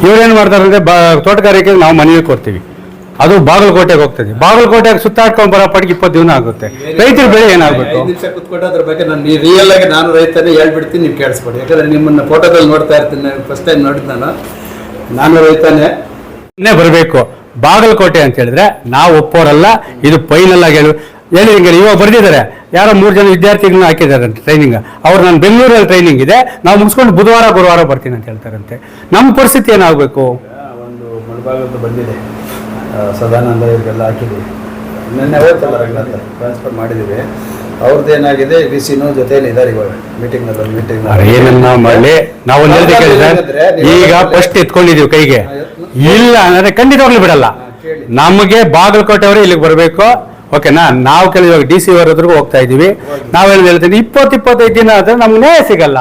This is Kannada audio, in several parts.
ಇವ್ರೇನು ಮಾಡ್ತಾರೆ ಅಂದರೆ ತೋಟಗಾರಿಕೆಗೆ ನಾವು ಮನವಿ ಕೊಡ್ತೀವಿ, ಅದು ಬಾಗಲಕೋಟೆಗೆ ಹೋಗ್ತದೆ. ಬಾಗಲಕೋಟೆಗೆ ಸುತ್ತಾಡ್ಕೊಂಡು ಬರೋ ಪಟ್ಟಿಗೆ 20 ದಿನ ಆಗುತ್ತೆ. ರೈತರ ಬೆಳೆ ಏನಾಗಬೇಕು? ನಿಮಿಷ ಕುತ್ಕೊಂಡು ಅದ್ರ ಬಗ್ಗೆ ನಾನು ರಿಯಲ್ ಆಗಿ ನಾನು ರೈತನೇ ಹೇಳ್ಬಿಡ್ತೀನಿ, ನೀವು ಕೇಳಿಸ್ಕೊಡಿ. ಯಾಕಂದ್ರೆ ನಿಮ್ಮನ್ನ ಫೋಟೋದಲ್ಲಿ ನೋಡ್ತಾ ಇರ್ತೀನಿ, ಫಸ್ಟ್ ಟೈಮ್ ನೋಡಿದ್ ನಾನು ರೈತನೇ ಬರಬೇಕು. ಬಾಗಲಕೋಟೆ ಅಂತ ಹೇಳಿದ್ರೆ ನಾವು ಒಪ್ಪೋರಲ್ಲ, ಇದು ಫೈನಲ್ ಆಗಿ ಹೇಳಿದಂಗೆ ಇವಾಗ ಬರ್ದಿದ್ದಾರೆ. ಯಾರೋ 3 ಜನ ವಿದ್ಯಾರ್ಥಿಗಳನ್ನ ಹಾಕಿದ್ದಾರೆ ಟ್ರೈನಿಂಗ್. ಅವ್ರು ನಾನು ಬೆಂಗಳೂರಲ್ಲಿ ಟ್ರೈನಿಂಗ್ ಇದೆ, ನಾವು ಮುಗಿಸ್ಕೊಂಡು ಬುಧವಾರ ಗುರುವಾರ ಬರ್ತೀನಿ ಅಂತ ಹೇಳ್ತಾರಂತೆ. ನಮ್ಮ ಪರಿಸ್ಥಿತಿ ಏನಾಗಬೇಕು? ಒಂದು ಮುಳಬಾಗದ್ದು ಬಂದಿದೆ, ಸದಾನಂದ ಇವ್ರಿಗೆಲ್ಲ ಹಾಕಿದ್ದೀವಿ. ನಿನ್ನೆ ಹೋಗ್ತಲ್ಲ ರಂಗನಾಥ ಟ್ರಾನ್ಸ್ಫರ್ ಮಾಡಿದ್ದೀವಿ. ಅವ್ರದ್ದು ಏನಾಗಿದೆ, ವಿ ಸಿನೂ ಜೊತೆಯಲ್ಲಿ ಇದ್ದಾರೆ ಇವಾಗ ಮೀಟಿಂಗ್ ಏನನ್ನ ಮಾಡಲಿ. ನಾವು ಈಗ ಫಸ್ಟ್ ಎತ್ಕೊಂಡಿದೀವಿ ಕೈಗೆ, ಇಲ್ಲ ಅಂದ್ರೆ ಖಂಡಿತವಾಗ್ಲೂ ಬಿಡಲ್ಲ. ನಮಗೆ ಬಾಗಲಕೋಟೆ ಅವರೇ ಇಲ್ಲಿಗೆ ಬರಬೇಕು, ಓಕೆನಾ? ನಾವು ಕೆಲವು DC ಅವರದ್ರಿಗೂ ಹೋಗ್ತಾ ಇದೀವಿ. ನಾವೇನು ಹೇಳ್ತೀನಿ, 20-25 ದಿನ ಆದ್ರೆ ನಮ್ಗೆ ನ್ಯಾಯ ಸಿಗಲ್ಲ.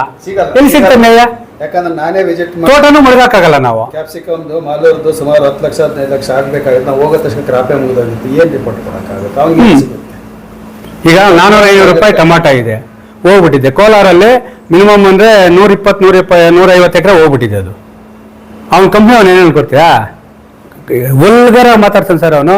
ಎಲ್ಲಿ ಸಿಗ್ತದೆ ನ್ಯಾಯ? ಯಾಕಂದ್ರೆ ನಾನೇ ವಿಸಿಟ್ ತೋಟನೂ ಮಡಗಾಕಾಗಲ್ಲ. ನಾವು ಕ್ಯಾಪ್ಸಿಕಮ್ದು ಮಾಲೂರ್ದು ಸುಮಾರು 10 ಲಕ್ಷ 15 ಲಕ್ಷ ಆಗಬೇಕಾಗುತ್ತೆ. ನಾವು ಹೋಗೋ ತಕ್ಷಣ ಕ್ರಾಪೇ ಮುಗಿದೋಗಿತ್ತು, ಏನು ರಿಪೋರ್ಟ್ ಕೊಡೋಕ್ಕಾಗುತ್ತೆ? ಅವ್ನಿಗೆ ಈಗ 450 ರೂಪಾಯಿ ಟಮಾಟ ಇದೆ, ಹೋಗ್ಬಿಟ್ಟಿದೆ. ಕೋಲಾರಲ್ಲಿ ಮಿನಿಮಮ್ ಅಂದ್ರೆ 120-150 ಎಕರೆ ಹೋಗ್ಬಿಟ್ಟಿದೆ. ಅದು ಅವ್ನ ಕಂಪ್ನಿ ಅವನು ಏನೇನು ಕೊಡ್ತೀಯಾ? ವಲ್ಗರ ಮಾತಾಡ್ತಾನೆ ಸರ್ ಅವನು.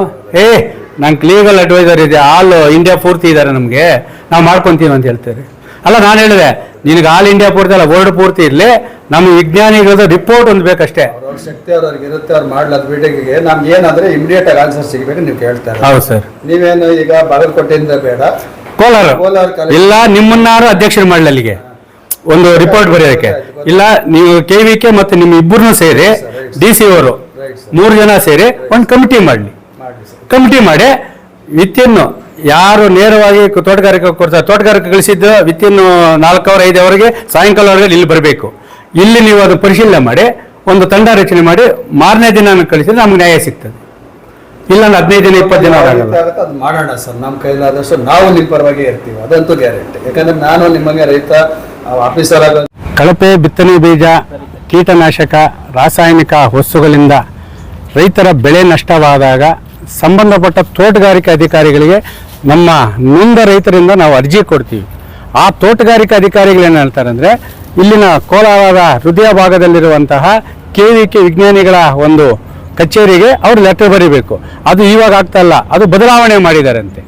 ನಂಗೆ ಲೀಗಲ್ ಅಡ್ವೈಸರ್ ಇದೆ, ಆಲ್ ಇಂಡಿಯಾ ಪೂರ್ತಿ ಇದ್ದಾರೆ, ನಮಗೆ ನಾವು ಮಾಡ್ಕೊತೀವಿ ಅಂತ ಹೇಳ್ತಾರೆ. ಅಲ್ಲ, ನಾನು ಹೇಳಿದೆ ನಿನಗೆ ಆಲ್ ಇಂಡಿಯಾ ಪೂರ್ತಿ ಅಲ್ಲ, ವರ್ಲ್ಡ್ ಪೂರ್ತಿ ಇರಲಿ, ನಮ್ಮ ವಿಜ್ಞಾನಿಗಳದ್ದು ರಿಪೋರ್ಟ್ ಒಂದು ಬೇಕಷ್ಟೇ. ಅವ್ರ ಶಕ್ತಿ ಅವ್ರಿಗೆ ಇರುತ್ತೆ, ಅವ್ರು ಮಾಡ್ಲದ ಬಿಡಿಗೆ ನಮ್ಗೆ ಏನಾದ್ರೆ ಇಮಿಡಿಯೇಟ್ ಆಗಿ ಆನ್ಸರ್ ಸಿಗಬೇಕು. ನೀವು ಕೇಳ್ತಾರೆ. ಹೌದು ಸರ್. ನೀವೇನು ಈಗ ಬಾಗಲಕೋಟೆಯಿಂದ ಬೇಡ, ಕೋಲಾರ ಇಲ್ಲ, ನಿಮ್ಮನ್ನಾರು ಅಧ್ಯಕ್ಷರು ಮಾಡಲಿ ಅಲ್ಲಿಗೆ ಒಂದು ರಿಪೋರ್ಟ್ ಬರೆಯೋಕ್ಕೆ. ಇಲ್ಲ, ನೀವು KVK ಮತ್ತು ನಿಮ್ಮ ಇಬ್ಬರನ್ನೂ ಸೇರಿ DC ಅವರು 3 ಜನ ಸೇರಿ ಒಂದು ಕಮಿಟಿ ಮಾಡಲಿ. ಕಮಿಟಿ ಮಾಡಿ ವಿತಿನ್ ಯಾರು ನೇರವಾಗಿ ತೋಟಗಾರಿಕೆ ಕೊಡ್ತಾರೆ, ತೋಟಗಾರಿಕೆ ಕಳಿಸಿದ್ದು ವಿತಿನ್ 4 ಅವರ್ 5 ಅವರಿಗೆ ಸಾಯಂಕಾಲವರೆಗೆ ಇಲ್ಲಿ ಬರಬೇಕು. ಇಲ್ಲಿ ನೀವು ಅದು ಪರಿಶೀಲನೆ ಮಾಡಿ ಒಂದು ತಂಡ ರಚನೆ ಮಾಡಿ ಮಾರನೇ ದಿನ ಕಳಿಸಿದ್ರೆ ನಮ್ಗೆ ನ್ಯಾಯ ಸಿಗ್ತದೆ. ಇಲ್ಲ 15 ದಿನ 20 ದಿನ ಅದು ಮಾಡೋಣ ಸರ್. ನಮ್ಮ ಕೈಲಾದಷ್ಟು ನಾವು ನಿಮ್ಮ ಪರವಾಗಿ ಇರ್ತೀವಿ, ಅದಂತೂ ಗ್ಯಾರಂಟಿ. ಯಾಕಂದ್ರೆ ನಾನು ನಿಮಗೆ ರೈತ ಆಫೀಸರ್ ಆಗ ಕಳಪೆ ಬಿತ್ತನೆ ಬೀಜ, ಕೀಟನಾಶಕ, ರಾಸಾಯನಿಕ ವಸ್ತುಗಳಿಂದ ರೈತರ ಬೆಳೆ ನಷ್ಟವಾದಾಗ ಸಂಬಂಧಪಟ್ಟ ತೋಟಗಾರಿಕೆ ಅಧಿಕಾರಿಗಳಿಗೆ ನಮ್ಮ ನೊಂದ ರೈತರಿಂದ ನಾವು ಅರ್ಜಿ ಕೊಡ್ತೀವಿ. ಆ ತೋಟಗಾರಿಕೆ ಅಧಿಕಾರಿಗಳು ಏನು ಹೇಳ್ತಾರೆ ಅಂದರೆ, ಇಲ್ಲಿನ ಕೋಲಾರದ ಹೃದಯ ಭಾಗದಲ್ಲಿರುವಂತಹ KVK ವಿಜ್ಞಾನಿಗಳ ಒಂದು ಕಚೇರಿಗೆ ಅವರು ಲೆಟರ್ ಬರೀಬೇಕು. ಅದು ಇವಾಗ ಆಗ್ತಾ ಇಲ್ಲ, ಅದು ಬದಲಾವಣೆ ಮಾಡಿದಾರಂತೆ.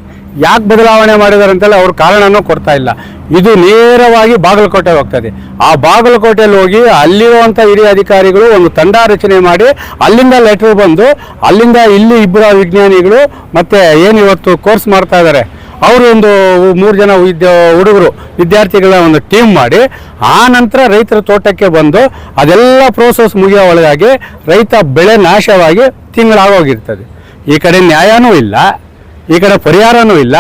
ಯಾಕೆ ಬದಲಾವಣೆ ಮಾಡಿದ್ದಾರೆ ಅಂತಲ್ಲ ಅವ್ರ ಕಾರಣನೂ ಕೊಡ್ತಾ ಇಲ್ಲ. ಇದು ನೇರವಾಗಿ ಬಾಗಲಕೋಟೆ ಹೋಗ್ತದೆ. ಆ ಬಾಗಲಕೋಟೆಯಲ್ಲಿ ಹೋಗಿ ಅಲ್ಲಿರುವಂಥ ಹಿರಿಯ ಅಧಿಕಾರಿಗಳು ಒಂದು ತಂಡ ರಚನೆ ಮಾಡಿ ಅಲ್ಲಿಂದ ಲೆಟರ್ ಬಂದು ಅಲ್ಲಿಂದ ಇಲ್ಲಿ 2 ವಿಜ್ಞಾನಿಗಳು ಮತ್ತು ಏನು ಇವತ್ತು ಕೋರ್ಸ್ ಮಾಡ್ತಾ ಇದ್ದಾರೆ ಅವರು ಒಂದು 3 ಜನ ಹುಡುಗರು ವಿದ್ಯಾರ್ಥಿಗಳ ಒಂದು ಟೀಮ್ ಮಾಡಿ ಆ ನಂತರ ರೈತರ ತೋಟಕ್ಕೆ ಬಂದು ಅದೆಲ್ಲ ಪ್ರೋಸೆಸ್ ಮುಗಿಯೋ ಒಳಗಾಗಿ ರೈತ ಬೆಳೆ ನಾಶವಾಗಿ ತಿಂಗಳಾಗೋಗಿರ್ತದೆ. ಈ ಕಡೆ ನ್ಯಾಯನೂ ಇಲ್ಲ, ಈ ಕಡೆ ಪರಿಹಾರನೂ ಇಲ್ಲ,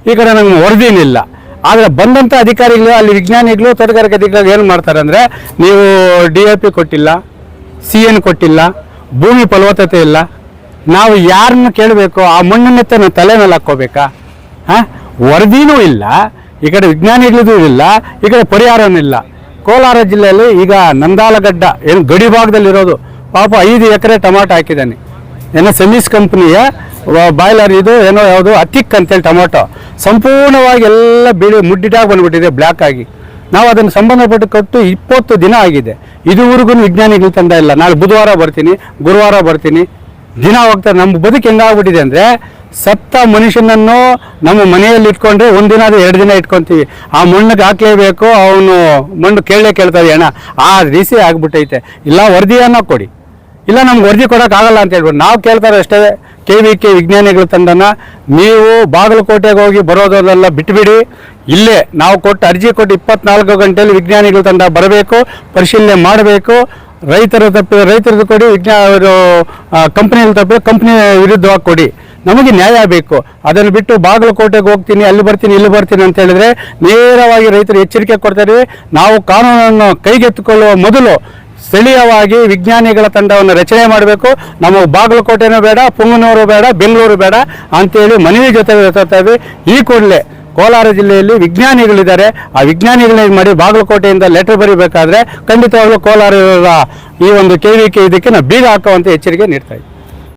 ಈ ಕಡೆ ನಮ್ಗೆ ವರದಿನೂ ಇಲ್ಲ. ಆದರೆ ಬಂದಂಥ ಅಧಿಕಾರಿಗಳು ಅಲ್ಲಿ ವಿಜ್ಞಾನಿಗಳು ತೋಟಗಾರಿಕೆ ಅಧಿಕಾರಿಗಳು ಏನು ಮಾಡ್ತಾರೆ ಅಂದರೆ, ನೀವು DAP ಕೊಟ್ಟಿಲ್ಲ, CN ಕೊಟ್ಟಿಲ್ಲ, ಭೂಮಿ ಫಲವತ್ತತೆ ಇಲ್ಲ, ನಾವು ಯಾರನ್ನು ಕೇಳಬೇಕು? ಆ ಮಣ್ಣನ್ನೆತ್ತ ನಾವು ತಲೆ ಮೇಲೆ ಹಾಕ್ಕೋಬೇಕಾ? ವರದಿನೂ ಇಲ್ಲ, ಈ ಕಡೆ ವಿಜ್ಞಾನಿಗಳದ್ದು ಇಲ್ಲ, ಈ ಕಡೆ ಪರಿಹಾರನೂ ಇಲ್ಲ. ಕೋಲಾರ ಜಿಲ್ಲೆಯಲ್ಲಿ ಈಗ ನಂದಾಲಗಡ್ಡ ಏನು ಗಡಿ ಭಾಗದಲ್ಲಿರೋದು ಪಾಪ 5 ಎಕರೆ ಟೊಮಾಟೊ ಹಾಕಿದ್ದಾನೆ. ಏನೋ ಸೆಮಿಸ್ ಕಂಪ್ನಿಯ ಬಾಯ್ಲರ್ ಇದು ಏನೋ ಯಾವುದು ಅತಿಕ್ ಅಂತೇಳಿ ಟೊಮಾಟೊ ಸಂಪೂರ್ಣವಾಗಿ ಎಲ್ಲ ಬಿಳಿ ಮುಡ್ಡಿಟಾಗಿ ಬಂದ್ಬಿಟ್ಟಿದೆ, ಬ್ಲ್ಯಾಕ್ ಆಗಿ. ನಾವು ಅದನ್ನು ಸಂಬಂಧಪಟ್ಟು ಕೊಟ್ಟು 20 ದಿನ ಆಗಿದೆ, ಇದುವರೆಗೂ ವಿಜ್ಞಾನಿಗಳು ತಂದ ಇಲ್ಲ. ನಾಳೆ ಬುಧವಾರ ಬರ್ತೀನಿ, ಗುರುವಾರ ಬರ್ತೀನಿ, ದಿನ ಹೋಗ್ತಾರೆ. ನಮ್ಮ ಬದುಕು ಹೆಂಗಾಗ್ಬಿಟ್ಟಿದೆ ಅಂದರೆ, ಸತ್ತ ಮನುಷ್ಯನನ್ನು ನಮ್ಮ ಮನೆಯಲ್ಲಿ ಇಟ್ಕೊಂಡ್ರೆ 1 ದಿನ ಅದು 2 ದಿನ ಇಟ್ಕೊತೀವಿ. ಆ ಮಣ್ಣಿಗೆ ಹಾಕಲೇಬೇಕು, ಅವನು ಮಣ್ಣು ಕೇಳ್ತಾರೆ ಅಣ್ಣ, ಆ ರೀತಿ ಆಗ್ಬಿಟ್ಟೈತೆ. ಇಲ್ಲ ವರದಿಯನ್ನು ಕೊಡಿ, ಇಲ್ಲ ನಮ್ಗೆ ವರದಿ ಕೊಡೋಕ್ಕಾಗಲ್ಲ ಅಂತ ಹೇಳ್ಬಿಟ್ಟು ನಾವು ಕೇಳ್ತಾರೆ ಅಷ್ಟೇ. KVK ವಿಜ್ಞಾನಿಗಳ ತಂಡನ ನೀವು ಬಾಗಲಕೋಟೆಗೆ ಹೋಗಿ ಬರೋದನ್ನೆಲ್ಲ ಬಿಟ್ಬಿಡಿ, ಇಲ್ಲೇ ನಾವು ಅರ್ಜಿ ಕೊಟ್ಟು 24 ಗಂಟೆಯಲ್ಲಿ ವಿಜ್ಞಾನಿಗಳ ತಂಡ ಬರಬೇಕು, ಪರಿಶೀಲನೆ ಮಾಡಬೇಕು. ರೈತರದ್ದು ಕೊಡಿ, ಕಂಪ್ನಿಯಲ್ಲಿ ತಪ್ಪಿ ಕಂಪ್ನಿ ವಿರುದ್ಧವಾಗಿ ಕೊಡಿ, ನಮಗೆ ನ್ಯಾಯ ಬೇಕು. ಅದನ್ನು ಬಿಟ್ಟು ಬಾಗಲಕೋಟೆಗೆ ಹೋಗ್ತೀನಿ, ಅಲ್ಲಿ ಬರ್ತೀನಿ, ಇಲ್ಲಿ ಬರ್ತೀನಿ ಅಂತ ಹೇಳಿದ್ರೆ ನೇರವಾಗಿ ರೈತರು ಎಚ್ಚರಿಕೆ ಕೊಡ್ತಾರೆ. ನಾವು ಕಾನೂನನ್ನು ಕೈಗೆತ್ತಿಕೊಳ್ಳುವ ಮೊದಲು ಸ್ಥಳೀಯವಾಗಿ ವಿಜ್ಞಾನಿಗಳ ತಂಡವನ್ನು ರಚನೆ ಮಾಡಬೇಕು. ನಮ್ಮ ಬಾಗಲಕೋಟೆನೂ ಬೇಡ, ಪುಂಗನೂರು ಬೇಡ, ಬೆಂಗಳೂರು ಬೇಡ ಅಂತೇಳಿ ಮನವಿ ಜೊತೆ ಈ ಕೂಡಲೇ ಕೋಲಾರ ಜಿಲ್ಲೆಯಲ್ಲಿ ವಿಜ್ಞಾನಿಗಳಿದ್ದಾರೆ, ಆ ವಿಜ್ಞಾನಿಗಳನ್ನ ಮಾಡಿ ಬಾಗಲಕೋಟೆಯಿಂದ ಲೆಟರ್ ಬರೀಬೇಕಾದ್ರೆ ಖಂಡಿತವಾಗ್ಲೂ ಕೋಲಾರ ಈ ಒಂದು KVK ಇದಕ್ಕೆ ನಾವು ಬೀಗ ಹಾಕುವಂಥ ಎಚ್ಚರಿಕೆ ನೀಡ್ತಾ ಇದ್ದೀವಿ.